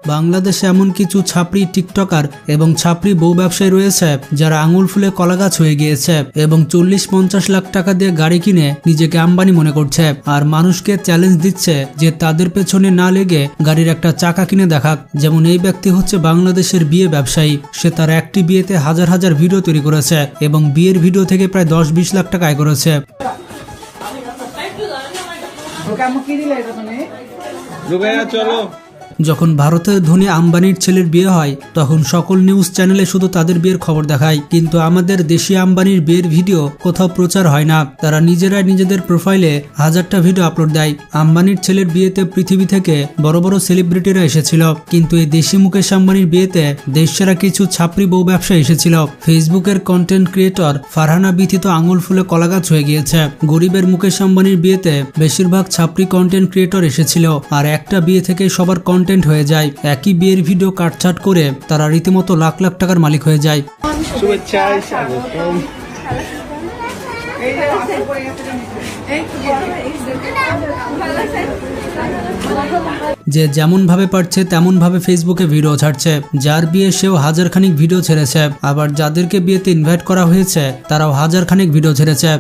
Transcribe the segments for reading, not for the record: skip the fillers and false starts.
বাংলাদেশে এমন কিছু ছাপড়ি টিকটকার এবং ছাপড়ি বউ ব্যবসায়ী রয়েছে যারা আঙুল ফুলে কলাগাছ হয়ে গিয়েছে এবং 40-50 লাখ টাকা দিয়ে গাড়ি কিনে নিজেকে আম্বানি মনে করছে আর মানুষকে চ্যালেঞ্জ দিচ্ছে যে তাদের পেছনে না লেগে গাড়ির একটা চাকা কিনে দেখাক। যেমন এই ব্যক্তি হচ্ছে বাংলাদেশের বিয়ে ব্যবসায়ী। সে তার একটি বিয়েতে হাজার হাজার ভিডিও তৈরি করেছে এবং বিয়ের ভিডিও থেকে প্রায় 10-20 লাখ টাকা আয় করেছে। যখন ভারতের ধনী আম্বানির ছেলের বিয়ে হয় তখন সকল নিউজ চ্যানেলে শুধু তাদের বিয়ের খবর দেখায়, কিন্তু আমাদের দেশি আম্বানির বিয়ের ভিডিও কোথাও প্রচার হয় না। তারা নিজেরাই নিজেদের প্রোফাইলে হাজারটা ভিডিও আপলোড দেয়। আম্বানির ছেলের বিয়েতে পৃথিবী থেকে বড় বড় সেলিব্রিটিরা এসেছিল, কিন্তু এই দেশি মুকেশ আম্বানির বিয়েতে দেশসেরা কিছু ছাপড়ি বউ ব্যবসা এসেছিল। ফেসবুকের কন্টেন্ট ক্রিয়েটর ফারহানা বিথিত আঙুল ফুলে কলাগাছ হয়ে গিয়েছে। গরিবের মুকেশ আম্বানির বিয়েতে বেশিরভাগ ছাপড়ি কন্টেন্ট ক্রিয়েটর এসেছিল আর একটা বিয়ে থেকে সবার কন্টেন্ট হয়ে যায়। একই বিয়ের ভিডিও কাটছাট করে তারা রীতিমতো লাখ লাখ টাকার মালিক হয়ে যায়। যে যেমন ভাবে পারছে তেমন ভাবে ফেসবুকে ভিডিও ছাড়ছে। যার বিয়ে সেও হাজার খানিক ভিডিও ছেড়েছে, আবার যাদেরকে বিয়েতে ইনভাইট করা হয়েছে তারাও হাজার খানিক ভিডিও ছেড়েছে।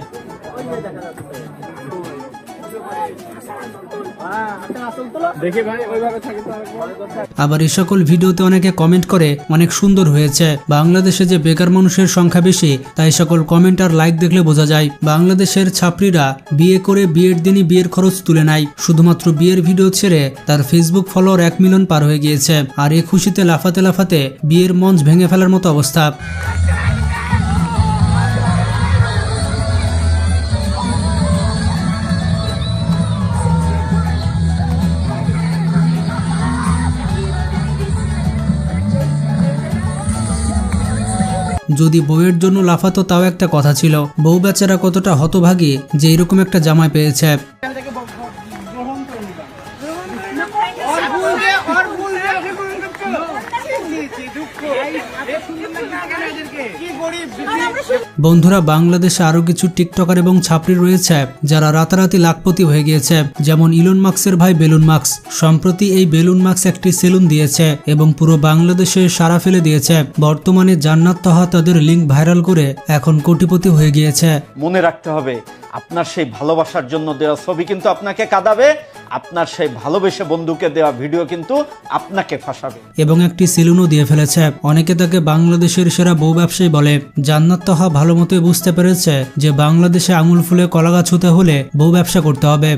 আবার এই সকল ভিডিওতে অনেকে কমেন্ট করে অনেক সুন্দর হয়েছে। বাংলাদেশে যে বেকার মানুষের সংখ্যা বেশি তাই সকল কমেন্ট আর লাইক দেখলে বোঝা যায় বাংলাদেশের ছাপড়িরা বিয়ে করে বিয়ের দিনই বিয়ের খরচ তুলে নেয়। শুধুমাত্র বিয়ের ভিডিও ছেড়ে তার ফেসবুক ফলোয়ার 1 মিলিয়ন পার হয়ে গিয়েছে আর এই খুশিতে লাফাতে লাফাতে বিয়ের মঞ্চ ভেঙে ফেলার মতো অবস্থা। যদি বউয়ের জন্য লাফাতো তাও একটা কথা ছিল, বউ বেচারা কতটা হতভাগী যে এরকম একটা জামাই পেয়েছে। বন্ধুরা, বাংলাদেশে আরো কিছু টিকটকার এবং ছাপড়ি রয়েছে যারা রাতারাতি লাখপতি হয়ে গিয়েছে। যেমন ইলন মাস্কের ভাই বেলুন মাস্ক। সম্প্রতি এই বেলুন মাস্ক একটি সেলুন দিয়েছে এবং পুরো বাংলাদেশে সাড়া ফেলে দিয়েছে। বর্তমানে জান্নাত তাহা তাদের লিঙ্ক ভাইরাল করে এখন কোটিপতি হয়ে গিয়েছে। মনে রাখতে হবে, আপনার সেই ভালোবাসার জন্য দেওয়া ছবি কিন্তু আপনাকে কাঁদাবে, আপনার সেই ভালোবেসে বন্ধুকে দেওয়া ভিডিও কিন্তু আপনাকে ফাঁসাবে। এবং একটি সেলুনও দিয়ে ফেলেছে। অনেকে তাকে বাংলাদেশের সেরা বউ ব্যবসায়ী বলে। জান্নাত তাহা ভালো মতোই বুঝতে পেরেছে যে বাংলাদেশে আঙুল ফুলে কলাগাছ হতে হলে বউ ব্যবসা করতে হবে।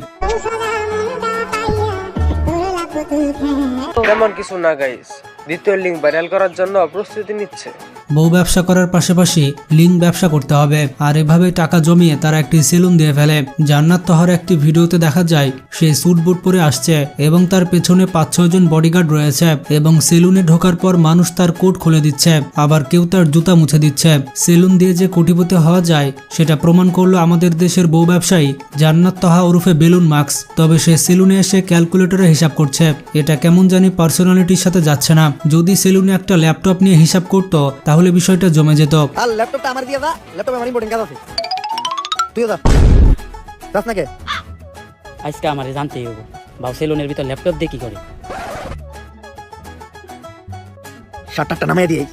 তেমন কিছু না গাইস, দ্বিতীয় লিঙ্ক ভাইরাল করার জন্য প্রস্তুতি নিচ্ছে। বউ ব্যবসা করার পাশাপাশি লিঙ্ক ব্যবসা করতে হবে আর এভাবে টাকা জমিয়ে তারা একটি সেলুন দিয়ে ফেলে। জান্নাত তাহার একটি ভিডিওতে দেখা যায় সে স্যুট বুট পরে আসছে এবং তার পেছনে 5-6 জন বডিগার্ড রয়েছে এবং সেলুনে ঢোকার পর মানুষ তার কোট খুলে দিচ্ছে, আবার কেউ তার জুতা মুছে দিচ্ছে। সেলুন দিয়ে যে কোটিপতি হওয়া যায় সেটা প্রমাণ করলো আমাদের দেশের বউ ব্যবসায়ী জান্নাত তাহা ওরফে বেলুন মাস্ক। তবে সে সেলুনে এসে ক্যালকুলেটরে হিসাব করছে। এটা কেমন জানি পার্সোনালিটির সাথে যাচ্ছে না। যদি সেলুনে একটা ল্যাপটপ নিয়ে হিসাব করতো তাহলে বিষয়টা জমে যেত। আর ল্যাপটপটা আমার দিয়ে দা, ল্যাপটপে আমার ইম্পর্টেন্ট কাজ আছে। তুইও দা। দাস নাকি? আজকে আমারে জানতেই হবে বাউ সেলুনের ভিতর ল্যাপটপ দিয়ে কি করে। শার্টটা নামিয়ে দিই।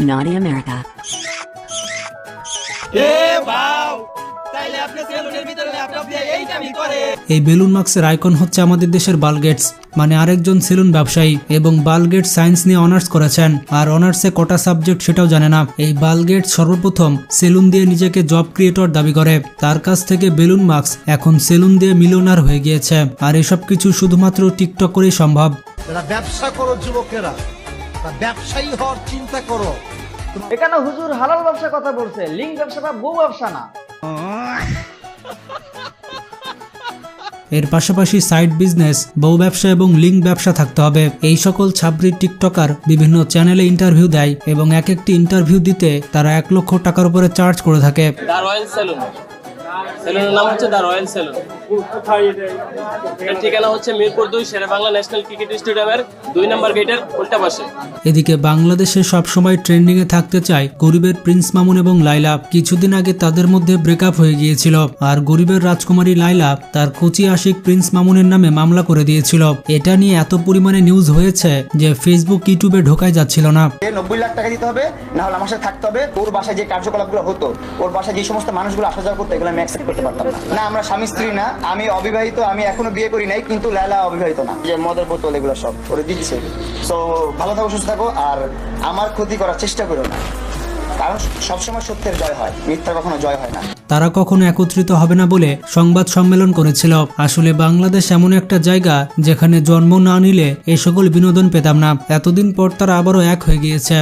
Naughty America. এই বেলুন মাস্কের আইকন হচ্ছে আমাদের দেশের বাল গেটস, মানে আরেকজন সেলুন ব্যবসায়ী। এবং বাল গেটস সায়েন্স নিয়ে অনার্স করেছেন আর অনার্সে কটা সাবজেক্ট সেটাও জানে না। এই বাল গেটস সর্বপ্রথম সেলুন দিয়ে নিজেকে জব ক্রিয়েটর দাবি করে। তার কাছ থেকে বেলুন মাস্ক এখন সেলুন দিয়ে মিলিয়নার হয়ে গিয়েছে। আর এসব কিছু শুধুমাত্র টিকটক করেই সম্ভব। ব্যবসা করো যুবকেরা, ব্যবসায়ী হওয়ার চিন্তা করো। এখানে হুজুর হালাল ব্যবসা কথা বলছে, লিঙ্ক ব্যবসা বা বউ ব্যবসা না। এর পাশাপাশি সাইড বিজনেস, বউ ব্যবসা এবং লিঙ্ক ব্যবসা থাকতে হবে। এই সকল ছাপড়ি টিকটকার বিভিন্ন চ্যানেলে ইন্টারভিউ দেয় এবং এক একটি ইন্টারভিউ দিতে তারা 1 লক্ষ টাকার উপরে চার্জ করে থাকে। দা রয়্যাল সেলুন, সেলুনের নাম হচ্ছে দা রয়্যাল সেলুন। এর ঠিকানা হচ্ছে মিরপুর 2 শেরেবাংলা ন্যাশনাল ক্রিকেট স্টেডিয়ামের 2 নম্বর গেটের উল্টা পাশে। এদিকে বাংলাদেশে সবসময় ট্রেন্ডিং এ থাকতে চায় গরিবের প্রিন্স মামুন এবং লাইলা। কিছুদিন আগে তাদের মধ্যে ব্রেকআপ হয়ে গিয়েছিল, আর গরিবের রাজকুমারী লাইলা তার কোচি আশিক প্রিন্স মামুনের নামে মামলা করে দিয়েছিল। এটা নিয়ে এত পরিমাণে নিউজ হয়েছে যে ফেসবুক ইউটিউবে ঢোকাই যাচ্ছিল না। 90 লাখ টাকা দিতে হবে, না হলে আমার সাথে থাকতে হবে। ওর বাসায় যে কার্যকলাপগুলো হতো, ওর বাসায় যে সমস্ত মানুষগুলো আসা যাওয়া করতো, এগুলো আমি অ্যাকসেপ্ট করতে পারতাম না। না, আমরা স্বামী স্ত্রী না, আমি অবিবাহিত, আমি এখনো বিয়ে করি নাই, কিন্তু লায়লা অবিবাহিত না। যে মদের বোতল এগুলো সব ওরে দিচ্ছে। সো ভালো থাকো, সুস্থ থাকো, আর আমার ক্ষতি করার চেষ্টা করো না, কারণ সবসময় সত্যের জয় হয়, মিথ্যা কখনো জয় হয় না। তারা কখনো একত্রিত হবে না বলে সংবাদ সম্মেলন করেছিল। আসলে বাংলাদেশ এমন একটা জায়গা যেখানে জন্ম না নিলে এই সকল বিনোদন পেতাম না। এতদিন পর তারা আবারও এক হয়ে গিয়েছে।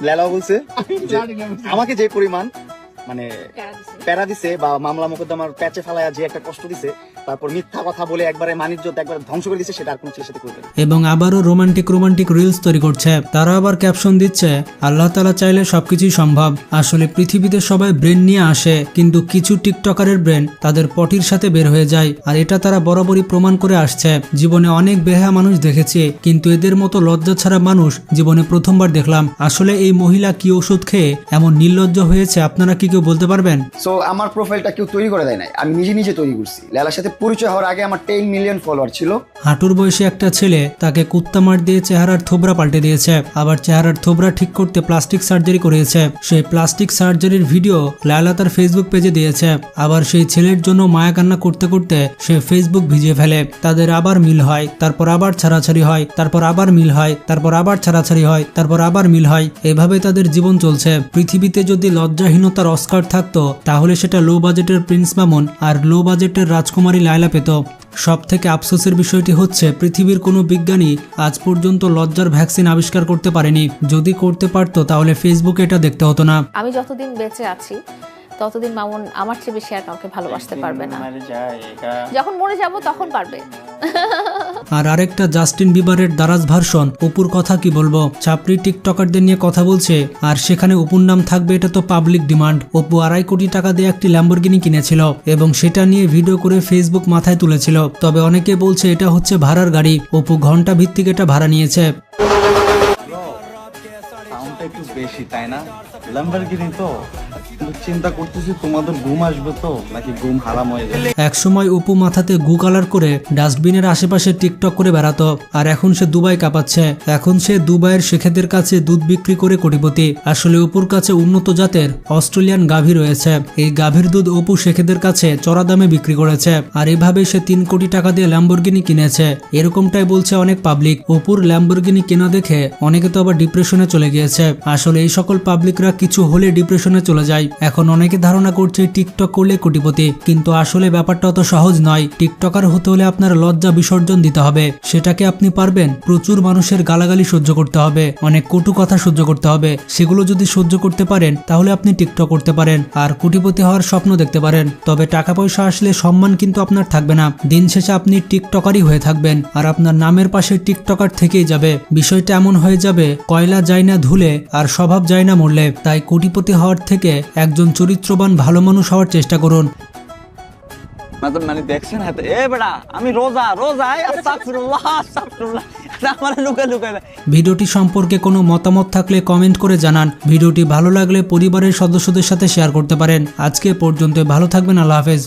লায়লা বলছে যে আমাকে যে পরিমাণ মানে প্যারা দিছে বা মামলা মোকদ্দমার প্যাচে ফেলায় যে একটা কষ্ট দিছে, তারপর মিথ্যা কথা বলে একবারে মানিজ্যত একবার ধ্বংস করে দিছে, সেটা আর কোনো ছেলের সাথে করবে না। এবং আবারও রোমান্টিক রিলস তৈরি করছে। তারা আবার ক্যাপশন দিচ্ছে, আল্লাহ তাআলা চাইলে সবকিছুই সম্ভব। আসলে পৃথিবীতে সবাই ব্রেন নিয়ে আসে, কিন্তু কিছু টিকটকারের ব্রেন তাদের পটির সাথে বের হয়ে যায়, আর এটা তারা বরাবরই প্রমাণ করে আসছে। জীবনে অনেক বেহায়া মানুষ দেখেছি, কিন্তু এদের মতো লজ্জা ছাড়া মানুষ জীবনে প্রথমবার দেখলাম। আসলে এই মহিলা কি ওষুধ খেয়ে এমন নির্লজ্জ হয়েছে, আপনারা কি কেউ বলতে পারবেন? সো আমার প্রোফাইলটা কেউ তৈরি করে দেয় নাই, আমি নিজে তৈরি করছি। লায়লার সাথে পরিচয় হওয়ার আগে আমার 10 মিলিয়ন ফলোয়ার ছিল। হাঁটুর বয়সী একটা ছেলে তাকে কুত্তা মার দিয়ে চেহারার থোবরা পাল্টে দিয়েছে, আবার চেহারার থোবরা ঠিক করতে প্লাস্টিক সার্জারি করিয়েছে। সেই প্লাস্টিক সার্জারির ভিডিও লায়লা তার ফেসবুক পেজে দিয়েছে। আবার সেই ছেলের জন্য মায়া কান্না করতে করতে সে ফেসবুক ভিজিয়ে ফেলে। তাদের আবার মিল হয়, তারপর আবার ছাড়াছাড়ি হয়, তারপর আবার মিল হয়, তারপর আবার ছাড়াছাড়ি হয়, তারপর আবার মিল হয়। এভাবে তাদের জীবন চলছে। পৃথিবীতে যদি লজ্জাহীনতার অস্কার থাকতো, তাহলে সেটা লো বাজেটের প্রিন্স মামুন আর লো বাজেটের রাজকুমারী লায়লা পেত। সব থেকে আফসোসের বিষয়টি হচ্ছে, পৃথিবীর কোনো বিজ্ঞানী আজ পর্যন্ত লজ্জার ভ্যাকসিন আবিষ্কার করতে পারেনি। যদি করতে পারতো তাহলে ফেসবুকে এটা দেখতে হতো না। আমি যতদিন বেঁচে আছি ততদিন মামুন আমার চেয়ে বেশি আর কাউকে ভালোবাসতে পারবে না। যখন মরে যাব তখন পারবে। আর আরেকটা জাস্টিন বিবারের দারাজ ভার্সন অপুর কথা কি বলবো। ছাপড়ি টিকটকারদের নিয়ে কথা বলছে, আর সেখানে অপুর নাম থাকবে, এটা তো পাবলিক ডিমান্ড। অপু 2.5 কোটি টাকা দিয়ে একটি ল্যাম্বরগিনি কিনেছিল এবং সেটা নিয়ে ভিডিও করে ফেসবুক মাথায় তুলেছিল। তবে অনেকে বলছে এটা হচ্ছে ভাড়ার গাড়ি, অপু ঘন্টা ভিত্তিক এটা ভাড়া নিয়েছে। একটু বেশি, তাই না? ল্যাম্বরগিনি তো, চিন্তা করতেছি তোমাদের ঘুম আসবে তো নাকি ঘুম হারাম হয়ে যাবে। একসময় অপু মাথাতে গু কালার করে ডাস্টবিনের আশেপাশে টিকটক করে বেড়াতো, আর এখন সে দুবাই কাঁপাচ্ছে। এখন সে দুবাইয়ের শেখেদের কাছে দুধ বিক্রি করে কোটিপতি। আসলে অপুর কাছে উন্নত জাতের অস্ট্রেলিয়ান গাভী রয়েছে। এই গাভীর দুধ অপু শেখেদের কাছে চড়া দামে বিক্রি করেছে, আর এভাবে সে 3 কোটি টাকা দিয়ে ল্যাম্বরগিনি কিনেছে। এরকমটাই বলছে অনেক পাবলিক। অপুর ল্যাম্বরগিনি কেনা দেখে অনেকে তো আবার ডিপ্রেশনে চলে গিয়েছে। আসলে এই সকল পাবলিকরা কিছু হলে ডিপ্রেশনে চলে যায়। এখন অনেকে ধারণা করছে টিকটক করলে কোটিপতি, কিন্তু আসলে ব্যাপারটা অত সহজ নয়। টিকটকার হতে হলে আপনার লজ্জা বিসর্জন দিতে হবে। সেটাকে আপনি পারবেন? প্রচুর মানুষের গালাগালি সহ্য করতে হবে, অনেক কটু কথা সহ্য করতে হবে। সেগুলো যদি সহ্য করতে পারেন তাহলে আপনি টিকটক করতে পারেন আর কোটিপতি হওয়ার স্বপ্ন দেখতে পারেন। তবে টাকা পয়সা আসলে সম্মান কিন্তু আপনার থাকবে না। দিন শেষে আপনি টিকটকারই হয়ে থাকবেন, আর আপনার নামের পাশে টিকটকার থেকেই যাবে। বিষয়টা এমন হয়ে যাবে, কয়লা যায় না ধুলে আর স্বভাব যায় না মরলে। তাই কোটিপতি হওয়ার থেকে একজন চরিত্রবান ভালো মানুষ হওয়ার চেষ্টা করুন। মানে দেখছেন এ বেটা, আমি রোজা আস্তাগফিরুল্লাহ আস্তাগফিরুল্লাহ, আমার লুকা লুকা। ভিডিওটি সম্পর্কে কোনো মতামত থাকলে কমেন্ট করে জানান। ভিডিওটি ভালো লাগলে পরিবারের সদস্যদের সাথে শেয়ার করতে পারেন। আজকে পর্যন্ত ভালো থাকবেন। আল্লাহ হাফেজ।